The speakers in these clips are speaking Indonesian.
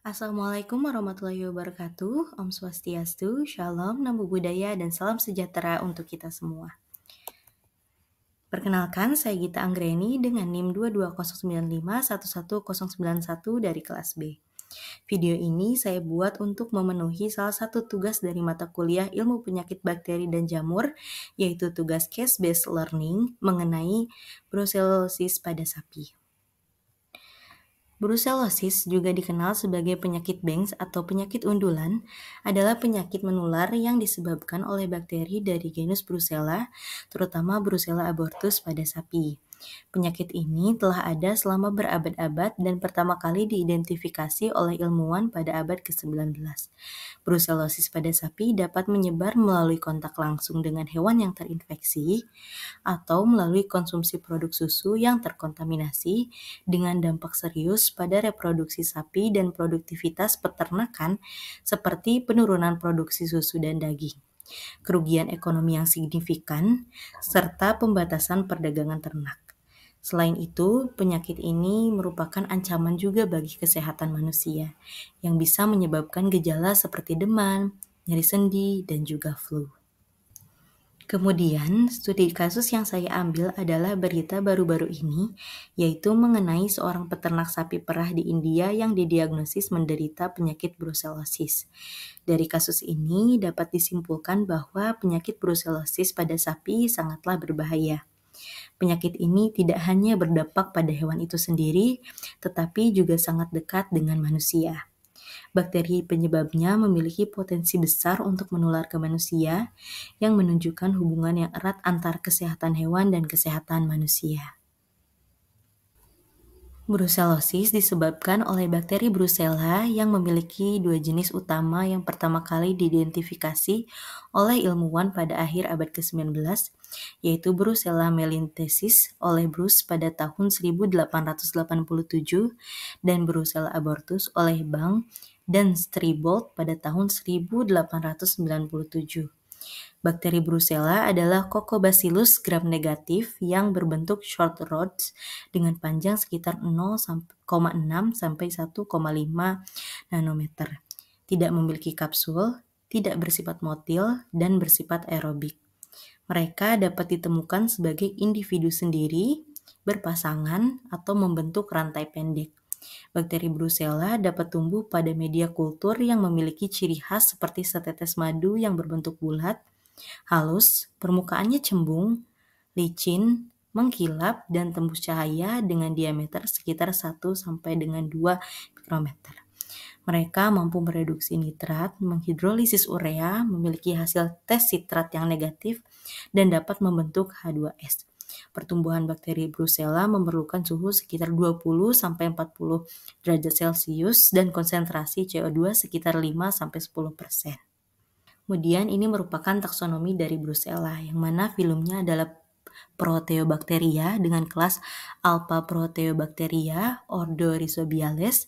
Assalamualaikum warahmatullahi wabarakatuh. Om Swastiastu, Shalom, Namo Buddhaya, dan salam sejahtera untuk kita semua. Perkenalkan, saya Gita Anggreni dengan NIM 22095111091 dari kelas B. Video ini saya buat untuk memenuhi salah satu tugas dari mata kuliah Ilmu Penyakit Bakteri dan Jamur, yaitu tugas case-based learning mengenai brucellosis pada sapi. Brucellosis juga dikenal sebagai penyakit Banks atau penyakit undulan, adalah penyakit menular yang disebabkan oleh bakteri dari genus Brucella, terutama Brucella abortus pada sapi. Penyakit ini telah ada selama berabad-abad dan pertama kali diidentifikasi oleh ilmuwan pada abad ke-19. Brucellosis pada sapi dapat menyebar melalui kontak langsung dengan hewan yang terinfeksi atau melalui konsumsi produk susu yang terkontaminasi dengan dampak serius pada reproduksi sapi dan produktivitas peternakan seperti penurunan produksi susu dan daging, kerugian ekonomi yang signifikan, serta pembatasan perdagangan ternak. Selain itu, penyakit ini merupakan ancaman juga bagi kesehatan manusia, yang bisa menyebabkan gejala seperti demam, nyeri sendi, dan juga flu. Kemudian, studi kasus yang saya ambil adalah berita baru-baru ini, yaitu mengenai seorang peternak sapi perah di India yang didiagnosis menderita penyakit brucellosis. Dari kasus ini dapat disimpulkan bahwa penyakit brucellosis pada sapi sangatlah berbahaya. Penyakit ini tidak hanya berdampak pada hewan itu sendiri, tetapi juga sangat dekat dengan manusia. Bakteri penyebabnya memiliki potensi besar untuk menular ke manusia, yang menunjukkan hubungan yang erat antar kesehatan hewan dan kesehatan manusia. Brucellosis disebabkan oleh bakteri Brucella yang memiliki dua jenis utama yang pertama kali diidentifikasi oleh ilmuwan pada akhir abad ke-19, yaitu Brucella melitensis oleh Bruce pada tahun 1887 dan Brucella abortus oleh Bang dan Stribold pada tahun 1897. Bakteri Brucella adalah Coccobacillus gram-negatif yang berbentuk short rods dengan panjang sekitar 0,6 sampai 1,5 nanometer. Tidak memiliki kapsul, tidak bersifat motil, dan bersifat aerobik. Mereka dapat ditemukan sebagai individu sendiri, berpasangan, atau membentuk rantai pendek. Bakteri Brucella dapat tumbuh pada media kultur yang memiliki ciri khas seperti setetes madu yang berbentuk bulat, halus, permukaannya cembung, licin, mengkilap, dan tembus cahaya dengan diameter sekitar 1 sampai dengan 2 mikrometer. Mereka mampu mereduksi nitrat, menghidrolisis urea, memiliki hasil tes sitrat yang negatif, dan dapat membentuk H2S. Pertumbuhan bakteri Brucella memerlukan suhu sekitar 20 sampai 40 derajat Celcius dan konsentrasi CO2 sekitar 5 sampai 10%. Kemudian ini merupakan taksonomi dari Brucella, yang mana filumnya adalah Proteobacteria dengan kelas Alpha Proteobacteria, ordo Rhizobiales,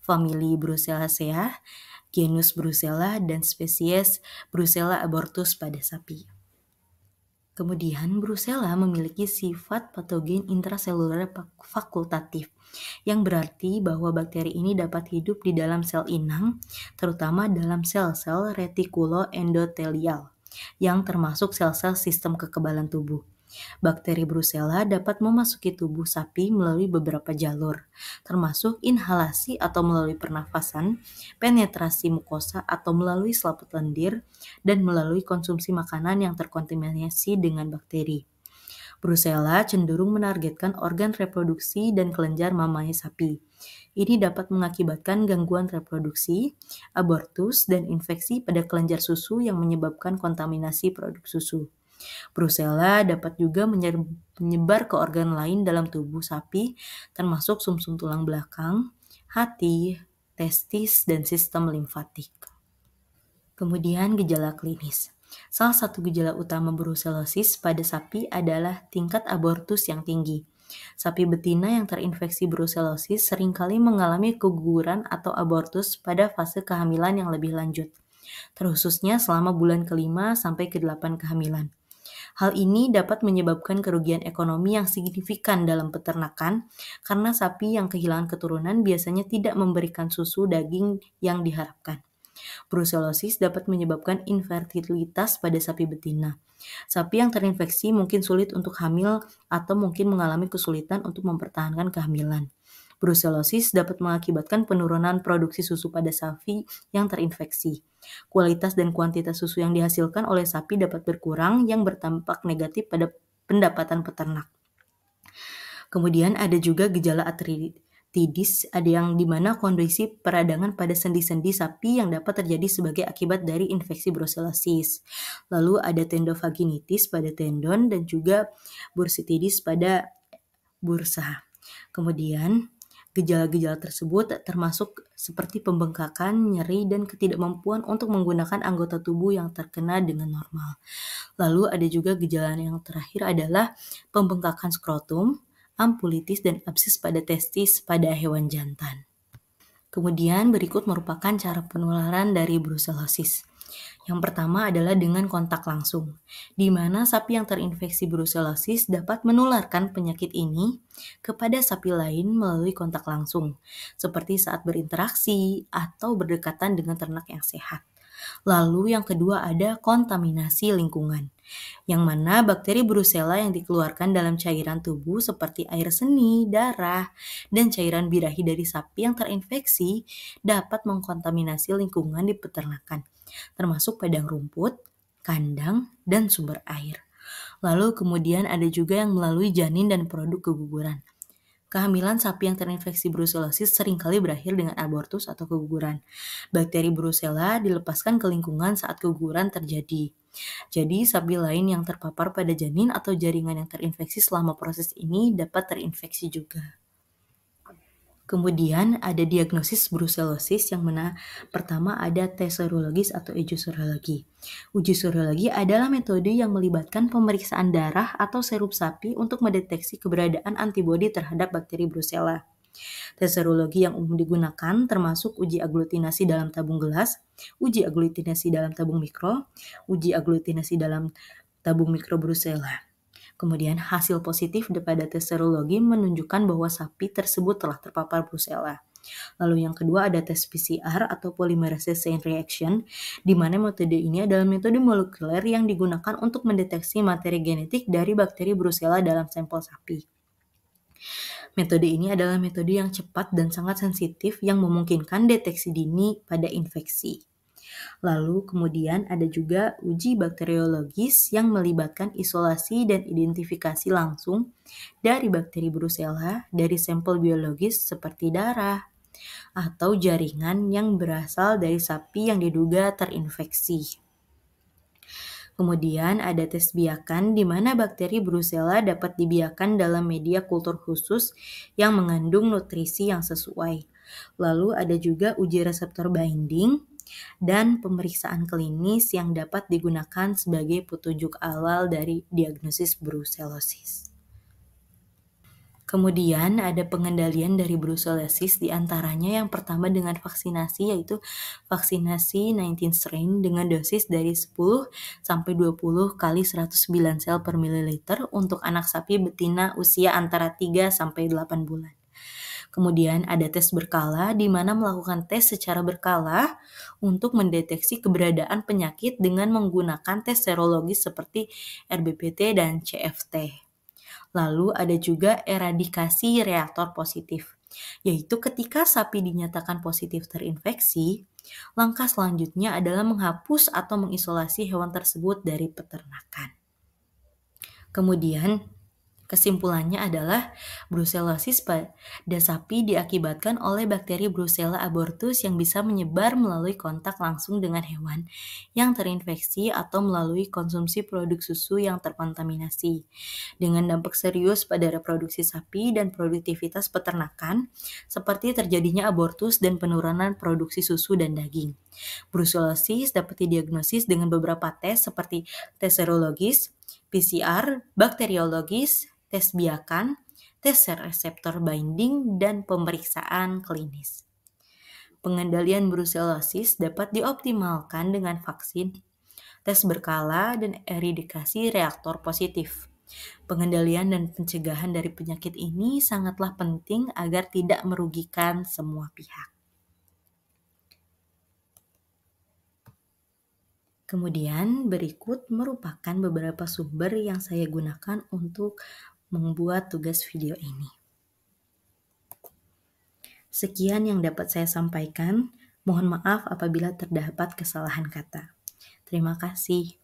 famili Brucellaceae, genus Brucella, dan spesies Brucella abortus pada sapi. Kemudian, Brucella memiliki sifat patogen intraseluler fakultatif, yang berarti bahwa bakteri ini dapat hidup di dalam sel inang, terutama dalam sel-sel retikuloendotelial, yang termasuk sel-sel sistem kekebalan tubuh. Bakteri Brucella dapat memasuki tubuh sapi melalui beberapa jalur, termasuk inhalasi atau melalui pernafasan, penetrasi mukosa atau melalui selaput lendir, dan melalui konsumsi makanan yang terkontaminasi dengan bakteri. Brucella cenderung menargetkan organ reproduksi dan kelenjar mamae sapi. Ini dapat mengakibatkan gangguan reproduksi, abortus, dan infeksi pada kelenjar susu yang menyebabkan kontaminasi produk susu. Brucella dapat juga menyebar ke organ lain dalam tubuh sapi, termasuk sumsum tulang belakang, hati, testis, dan sistem limfatik. Kemudian gejala klinis. Salah satu gejala utama brucellosis pada sapi adalah tingkat abortus yang tinggi. Sapi betina yang terinfeksi brucellosis seringkali mengalami keguguran atau abortus pada fase kehamilan yang lebih lanjut, terkhususnya selama bulan ke-5 sampai ke-8 kehamilan. Hal ini dapat menyebabkan kerugian ekonomi yang signifikan dalam peternakan karena sapi yang kehilangan keturunan biasanya tidak memberikan susu daging yang diharapkan. Brucellosis dapat menyebabkan infertilitas pada sapi betina. Sapi yang terinfeksi mungkin sulit untuk hamil atau mungkin mengalami kesulitan untuk mempertahankan kehamilan. Brucellosis dapat mengakibatkan penurunan produksi susu pada sapi yang terinfeksi. Kualitas dan kuantitas susu yang dihasilkan oleh sapi dapat berkurang yang berdampak negatif pada pendapatan peternak. Kemudian ada juga gejala arthritis, ada yang dimana kondisi peradangan pada sendi-sendi sapi yang dapat terjadi sebagai akibat dari infeksi brucellosis. Lalu ada tendovaginitis pada tendon dan juga bursitidis pada bursa. Kemudian gejala-gejala tersebut termasuk seperti pembengkakan, nyeri, dan ketidakmampuan untuk menggunakan anggota tubuh yang terkena dengan normal. Lalu ada juga gejala yang terakhir adalah pembengkakan skrotum, ampulitis, dan absis pada testis pada hewan jantan. Kemudian berikut merupakan cara penularan dari brucellosis. Yang pertama adalah dengan kontak langsung, di mana sapi yang terinfeksi brucellosis dapat menularkan penyakit ini kepada sapi lain melalui kontak langsung, seperti saat berinteraksi atau berdekatan dengan ternak yang sehat. Lalu yang kedua ada kontaminasi lingkungan, yang mana bakteri Brucella yang dikeluarkan dalam cairan tubuh seperti air seni, darah, dan cairan birahi dari sapi yang terinfeksi dapat mengkontaminasi lingkungan di peternakan, termasuk padang rumput, kandang, dan sumber air. Lalu kemudian ada juga yang melalui janin dan produk keguguran. Kehamilan sapi yang terinfeksi brucellosis seringkali berakhir dengan abortus atau keguguran. Bakteri Brucella dilepaskan ke lingkungan saat keguguran terjadi. Jadi, sapi lain yang terpapar pada janin atau jaringan yang terinfeksi selama proses ini dapat terinfeksi juga. Kemudian ada diagnosis brucellosis yang mana pertama ada tes serologis atau uji serologi. Uji serologi adalah metode yang melibatkan pemeriksaan darah atau serum sapi untuk mendeteksi keberadaan antibodi terhadap bakteri Brucella. Tes serologi yang umum digunakan termasuk uji aglutinasi dalam tabung gelas, uji aglutinasi dalam tabung mikro, uji aglutinasi dalam tabung mikro Brucella. Kemudian hasil positif pada tes serologi menunjukkan bahwa sapi tersebut telah terpapar Brucella. Lalu yang kedua ada tes PCR atau polymerase chain reaction, di mana metode ini adalah metode molekuler yang digunakan untuk mendeteksi materi genetik dari bakteri Brucella dalam sampel sapi. Metode ini adalah metode yang cepat dan sangat sensitif yang memungkinkan deteksi dini pada infeksi. Lalu kemudian ada juga uji bakteriologis yang melibatkan isolasi dan identifikasi langsung dari bakteri Brucella dari sampel biologis seperti darah atau jaringan yang berasal dari sapi yang diduga terinfeksi. Kemudian ada tes biakan di mana bakteri Brucella dapat dibiakan dalam media kultur khusus yang mengandung nutrisi yang sesuai. Lalu ada juga uji reseptor binding dan pemeriksaan klinis yang dapat digunakan sebagai petunjuk awal dari diagnosis brucellosis. Kemudian ada pengendalian dari brucellosis diantaranya yang pertama dengan vaksinasi yaitu vaksinasi 19 strain dengan dosis dari 10 sampai 20 kali 109 sel per mililiter untuk anak sapi betina usia antara 3 sampai 8 bulan. Kemudian ada tes berkala di mana melakukan tes secara berkala untuk mendeteksi keberadaan penyakit dengan menggunakan tes serologis seperti RBPT dan CFT. Lalu ada juga eradikasi reaktor positif, yaitu ketika sapi dinyatakan positif terinfeksi, langkah selanjutnya adalah menghapus atau mengisolasi hewan tersebut dari peternakan. Kemudian, kesimpulannya adalah brucellosis pada sapi diakibatkan oleh bakteri Brucella abortus yang bisa menyebar melalui kontak langsung dengan hewan yang terinfeksi atau melalui konsumsi produk susu yang terkontaminasi, dengan dampak serius pada reproduksi sapi dan produktivitas peternakan, seperti terjadinya abortus dan penurunan produksi susu dan daging. Brucellosis dapat didiagnosis dengan beberapa tes seperti tes serologis, PCR, bakteriologis, tes biakan, tes reseptor binding, dan pemeriksaan klinis. Pengendalian brucellosis dapat dioptimalkan dengan vaksin tes berkala, dan eradikasi reaktor positif. Pengendalian dan pencegahan dari penyakit ini sangatlah penting agar tidak merugikan semua pihak. Kemudian berikut merupakan beberapa sumber yang saya gunakan untuk membuat tugas video ini. Sekian yang dapat saya sampaikan. Mohon maaf apabila terdapat kesalahan kata. Terima kasih.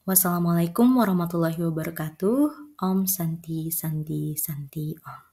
Wassalamualaikum warahmatullahi wabarakatuh. Om Santi Santi Santi Om.